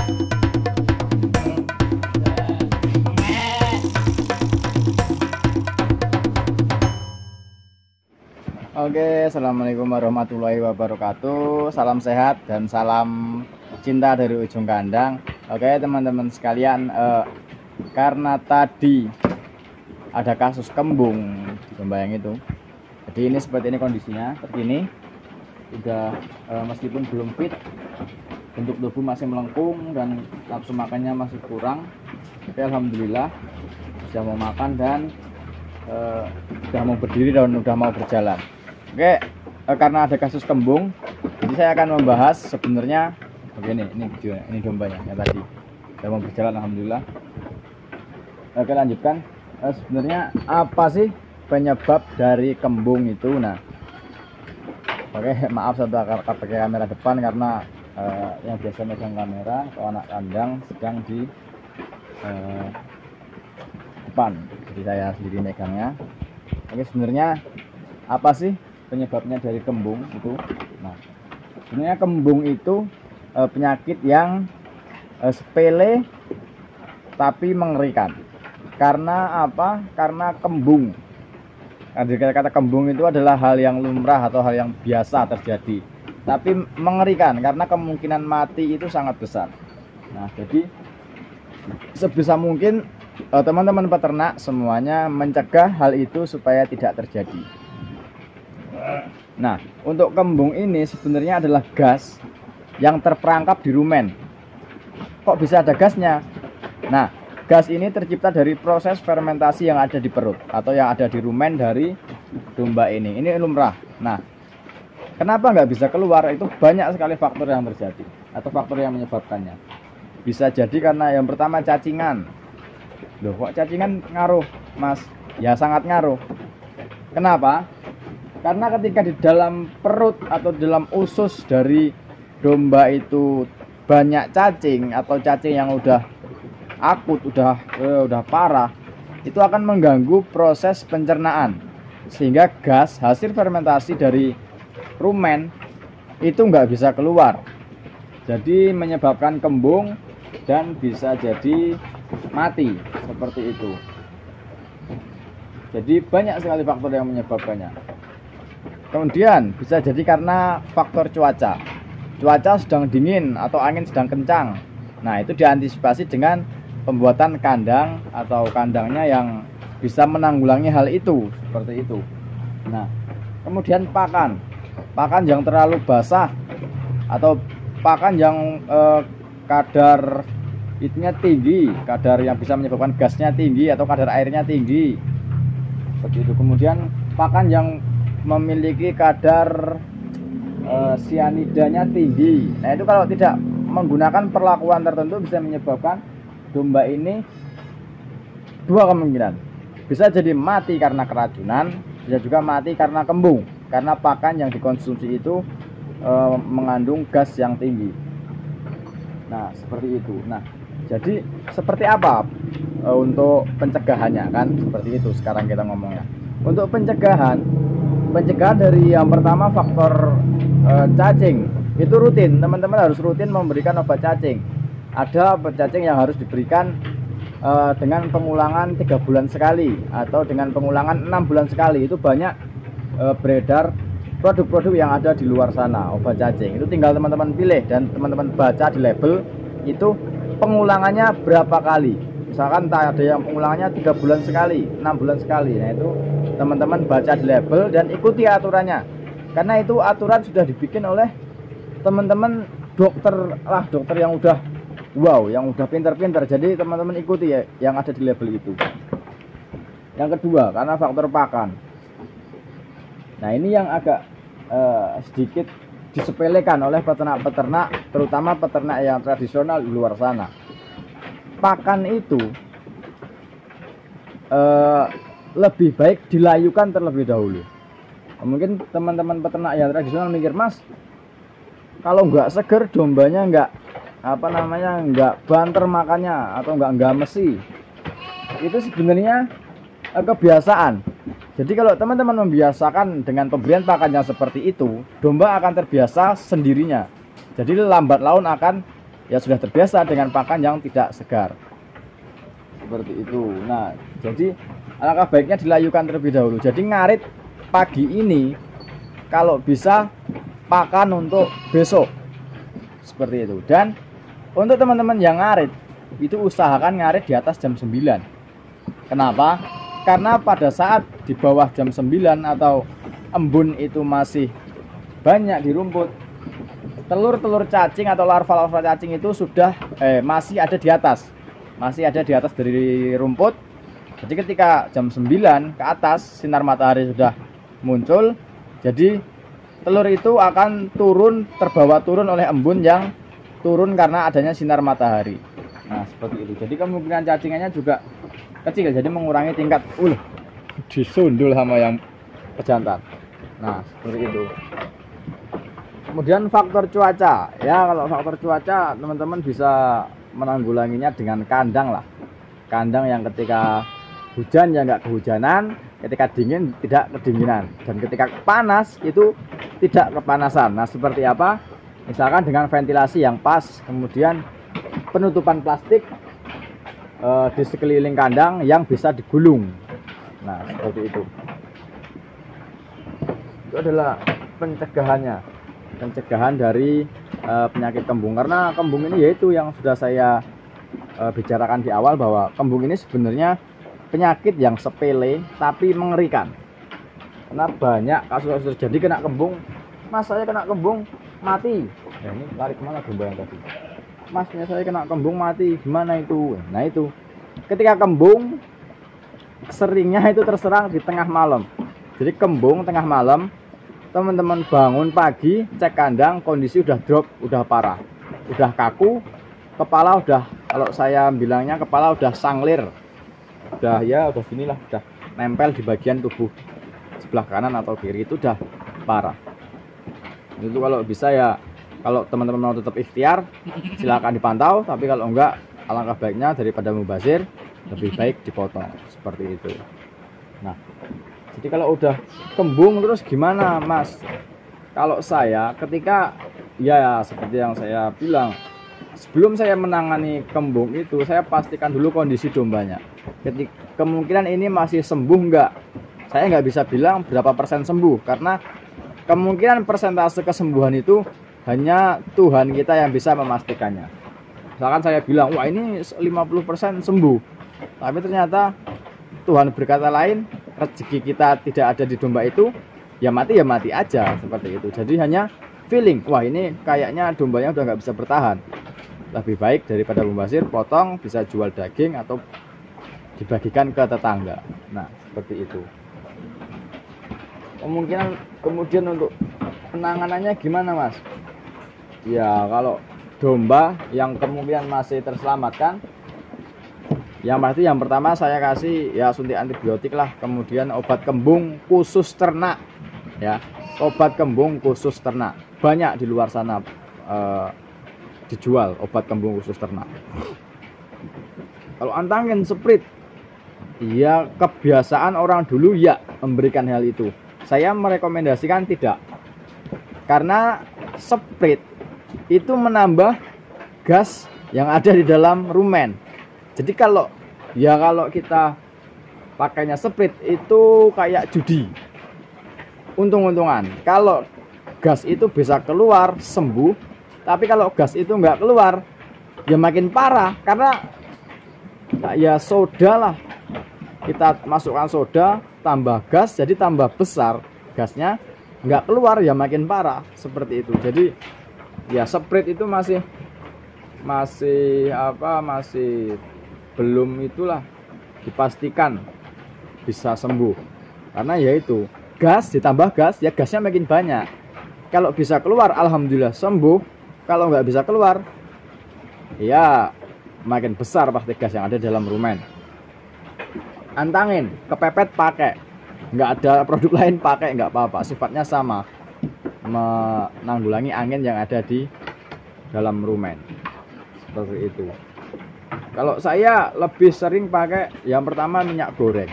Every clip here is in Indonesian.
Oke, assalamualaikum warahmatullahi wabarakatuh. Salam sehat dan salam cinta dari ujung kandang. Oke, teman-teman sekalian, karena tadi ada kasus kembung di domba yang itu. Jadi ini seperti ini kondisinya terkini. Udah meskipun belum fit, bentuk tubuh masih melengkung dan nafsu makannya masih kurang. Tapi alhamdulillah sudah mau makan dan sudah mau berdiri dan sudah mau berjalan. Oke, karena ada kasus kembung, jadi saya akan membahas sebenarnya begini, ini video, ini dombanya yang tadi sudah mau berjalan alhamdulillah. Oke, lanjutkan. Sebenarnya apa sih penyebab dari kembung itu? Nah, oke, maaf saya pakai kamera depan karena yang biasa megang kamera atau anak kandang sedang di depan, jadi saya sendiri megangnya. Oke, sebenarnya apa sih penyebabnya dari kembung itu? Nah, sebenarnya kembung itu penyakit yang sepele tapi mengerikan. Karena apa? Karena kembung, kata kembung itu adalah hal yang lumrah atau hal yang biasa terjadi, tapi mengerikan karena kemungkinan mati itu sangat besar. Nah, jadi sebisa mungkin teman-teman peternak semuanya mencegah hal itu supaya tidak terjadi. Nah, untuk kembung ini sebenarnya adalah gas yang terperangkap di rumen. Kok bisa ada gasnya? Nah, gas ini tercipta dari proses fermentasi yang ada di perut atau yang ada di rumen dari domba ini. Ini lumrah. Nah, kenapa nggak bisa keluar? Itu banyak sekali faktor yang terjadi atau faktor yang menyebabkannya. Bisa jadi karena yang pertama cacingan. Loh, kok cacingan ngaruh, Mas? Ya sangat ngaruh. Kenapa? Karena ketika di dalam perut atau dalam usus dari domba itu banyak cacing atau cacing yang udah akut, udah parah, itu akan mengganggu proses pencernaan sehingga gas hasil fermentasi dari rumen itu nggak bisa keluar, jadi menyebabkan kembung dan bisa jadi mati seperti itu. Jadi banyak sekali faktor yang menyebabkannya. Kemudian bisa jadi karena faktor cuaca. Cuaca sedang dingin atau angin sedang kencang. Nah, itu diantisipasi dengan pembuatan kandang atau kandangnya yang bisa menanggulangi hal itu, seperti itu. Nah, kemudian pakan yang terlalu basah atau pakan yang kadar itunya tinggi, kadar yang bisa menyebabkan gasnya tinggi atau kadar airnya tinggi, seperti itu. Kemudian pakan yang memiliki kadar sianidanya tinggi. Nah, itu kalau tidak menggunakan perlakuan tertentu bisa menyebabkan domba ini dua kemungkinan. Bisa jadi mati karena keracunan, bisa juga mati karena kembung, karena pakan yang dikonsumsi itu mengandung gas yang tinggi. Nah, seperti itu. Nah, jadi seperti apa untuk pencegahannya, kan seperti itu sekarang kita ngomongnya. Untuk pencegahan dari yang pertama faktor cacing itu rutin, teman-teman harus rutin memberikan obat cacing. Ada obat cacing yang harus diberikan dengan pengulangan 3 bulan sekali atau dengan pengulangan 6 bulan sekali. Itu banyak beredar produk-produk yang ada di luar sana obat cacing. Itu tinggal teman-teman pilih dan teman-teman baca di label itu pengulangannya berapa kali. Misalkan ada yang pengulangannya 3 bulan sekali, 6 bulan sekali. Nah, itu teman-teman baca di label dan ikuti aturannya, karena itu aturan sudah dibikin oleh teman-teman dokter yang udah yang udah pintar-pintar. Jadi teman-teman ikuti ya yang ada di label itu. Yang kedua, karena faktor pakan. Nah, ini yang agak sedikit disepelekan oleh peternak-peternak, terutama peternak yang tradisional di luar sana. Pakan itu lebih baik dilayukan terlebih dahulu. Mungkin teman-teman peternak yang tradisional mikir, Mas, kalau nggak seger dombanya nggak banter makannya atau nggak mesi. Itu sebenarnya kebiasaan. Jadi kalau teman-teman membiasakan dengan pemberian pakan yang seperti itu, domba akan terbiasa sendirinya. Jadi lambat laun akan ya sudah terbiasa dengan pakan yang tidak segar. Seperti itu. Nah, jadi alangkah baiknya dilayukan terlebih dahulu. Jadi ngarit pagi ini kalau bisa pakan untuk besok. Seperti itu. Dan untuk teman-teman yang ngarit itu usahakan ngarit di atas jam 9. Kenapa? Karena pada saat di bawah jam 9 atau embun itu masih banyak di rumput, telur-telur cacing atau larva-larva cacing itu sudah masih ada di atas. Masih ada di atas dari rumput. Jadi ketika jam 9 ke atas sinar matahari sudah muncul, jadi telur itu akan terbawa turun oleh embun yang turun karena adanya sinar matahari. Nah, seperti itu. Jadi kemungkinan cacingannya juga kecil, jadi mengurangi tingkat disundul sama yang pejantan. Nah, seperti itu. Kemudian faktor cuaca. Ya, kalau faktor cuaca teman-teman bisa menanggulanginya dengan kandang lah. Kandang yang ketika hujan ya nggak kehujanan, ketika dingin tidak kedinginan, dan ketika panas itu tidak kepanasan. Nah, seperti apa? Misalkan dengan ventilasi yang pas, kemudian penutupan plastik di sekeliling kandang yang bisa digulung. Nah, seperti itu. Itu adalah pencegahan dari penyakit kembung. Karena kembung ini yaitu yang sudah saya bicarakan di awal, bahwa kembung ini sebenarnya penyakit yang sepele tapi mengerikan. Karena banyak kasus-kasus terjadi kena kembung. Mas, saya kena kembung mati. Ya, ini lari kemana domba yang tadi? Masnya saya kena kembung mati, gimana itu? Nah, itu ketika kembung seringnya itu terserang di tengah malam. Jadi kembung tengah malam, teman-teman bangun pagi, cek kandang, kondisi udah drop, udah parah, udah kaku, kepala udah, kalau saya bilangnya kepala udah sanglir, udah sinilah, udah nempel di bagian tubuh sebelah kanan atau kiri, itu udah parah. Itu kalau bisa ya, kalau teman-teman mau tetap ikhtiar silakan dipantau, tapi kalau enggak, alangkah baiknya daripada mubazir lebih baik dipotong, seperti itu. Nah, jadi kalau udah kembung terus gimana, Mas? Kalau saya ketika ya seperti yang saya bilang, sebelum saya menangani kembung itu saya pastikan dulu kondisi dombanya. Ketika kemungkinan ini masih sembuh enggak, saya nggak bisa bilang berapa persen sembuh, karena kemungkinan persentase kesembuhan itu hanya Tuhan kita yang bisa memastikannya. Misalkan saya bilang, wah ini 50% sembuh, tapi ternyata Tuhan berkata lain, rezeki kita tidak ada di domba itu, ya mati aja, seperti itu. Jadi hanya feeling, wah ini kayaknya dombanya udah nggak bisa bertahan, lebih baik daripada mubazir, potong, bisa jual daging atau dibagikan ke tetangga. Nah, seperti itu. Kemudian untuk penanganannya gimana, Mas? Ya, kalau domba yang kemungkinan masih terselamatkan, yang pasti yang pertama saya kasih ya suntik antibiotik lah, kemudian obat kembung khusus ternak ya, obat kembung khusus ternak banyak di luar sana dijual obat kembung khusus ternak. Kalau antangin sprit, ya kebiasaan orang dulu ya memberikan hal itu, saya merekomendasikan tidak, karena sprit itu menambah gas yang ada di dalam rumen. Jadi kalau kita pakainya sprit itu kayak judi, untung-untungan. Kalau gas itu bisa keluar sembuh, tapi kalau gas itu nggak keluar ya makin parah, karena ya soda lah, kita masukkan soda tambah gas jadi tambah besar gasnya, nggak keluar ya makin parah, seperti itu. Jadi ya sprit itu masih belum itulah dipastikan bisa sembuh, karena yaitu gas ditambah gas ya gasnya makin banyak. Kalau bisa keluar alhamdulillah sembuh, kalau nggak bisa keluar ya makin besar pasti gas yang ada dalam rumen. Antangin, kepepet pakai, nggak ada produk lain pakai nggak apa-apa, sifatnya sama, menanggulangi angin yang ada di dalam rumen, seperti itu. Kalau saya lebih sering pakai yang pertama minyak goreng.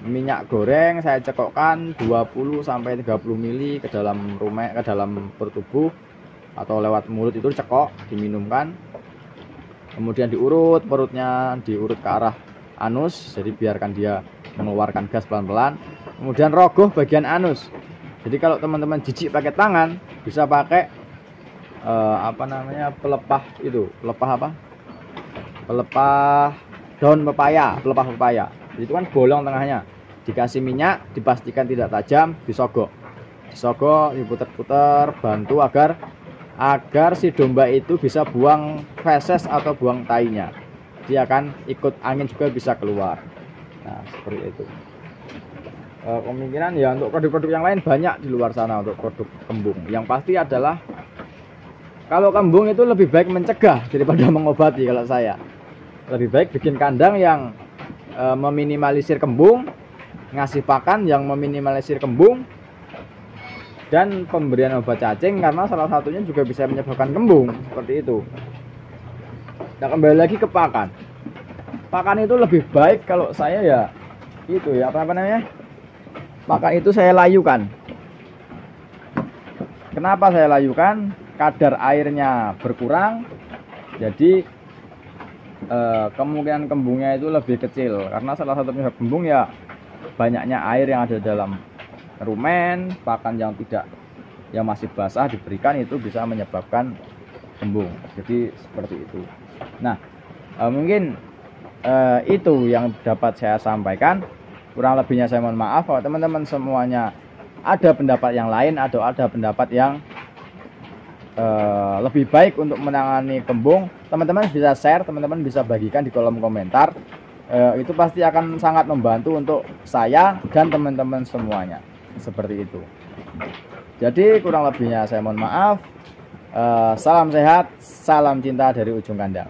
Minyak goreng saya cekokkan 20 sampai 30 ml ke dalam rumen, ke dalam perut tubuh. atau lewat mulut itu cekok, diminumkan. Kemudian diurut perutnya, diurut ke arah anus, jadi biarkan dia mengeluarkan gas pelan-pelan. Kemudian rogoh bagian anus. Jadi kalau teman-teman jijik pakai tangan, bisa pakai pelepah itu, pelepah daun pepaya, pelepah pepaya. Itu kan bolong tengahnya, dikasih minyak, dipastikan tidak tajam, disogok, diputer-puter, bantu agar si domba itu bisa buang feses atau buang tainya. Dia akan ikut angin juga bisa keluar. Nah, seperti itu. Kemungkinan ya untuk produk-produk yang lain banyak di luar sana untuk produk kembung. Yang pasti adalah kalau kembung itu lebih baik mencegah daripada mengobati. Kalau saya lebih baik bikin kandang yang meminimalisir kembung, ngasih pakan yang meminimalisir kembung, dan pemberian obat cacing, karena salah satunya juga bisa menyebabkan kembung seperti itu. Nah, kembali lagi ke pakan. Pakan itu lebih baik kalau saya ya itu ya pakan itu saya layukan. Kenapa saya layukan? Kadar airnya berkurang, jadi kemungkinan kembungnya itu lebih kecil, karena salah satu penyebab kembung ya banyaknya air yang ada dalam rumen. Pakan yang masih basah diberikan itu bisa menyebabkan kembung. Jadi seperti itu. Nah, mungkin itu yang dapat saya sampaikan. Kurang lebihnya saya mohon maaf. Kalau teman-teman semuanya ada pendapat yang lain atau ada pendapat yang lebih baik untuk menangani kembung, teman-teman bisa share, teman-teman bisa bagikan di kolom komentar. Itu pasti akan sangat membantu untuk saya dan teman-teman semuanya. Seperti itu. Jadi kurang lebihnya saya mohon maaf. Salam sehat, salam cinta dari ujung kandang.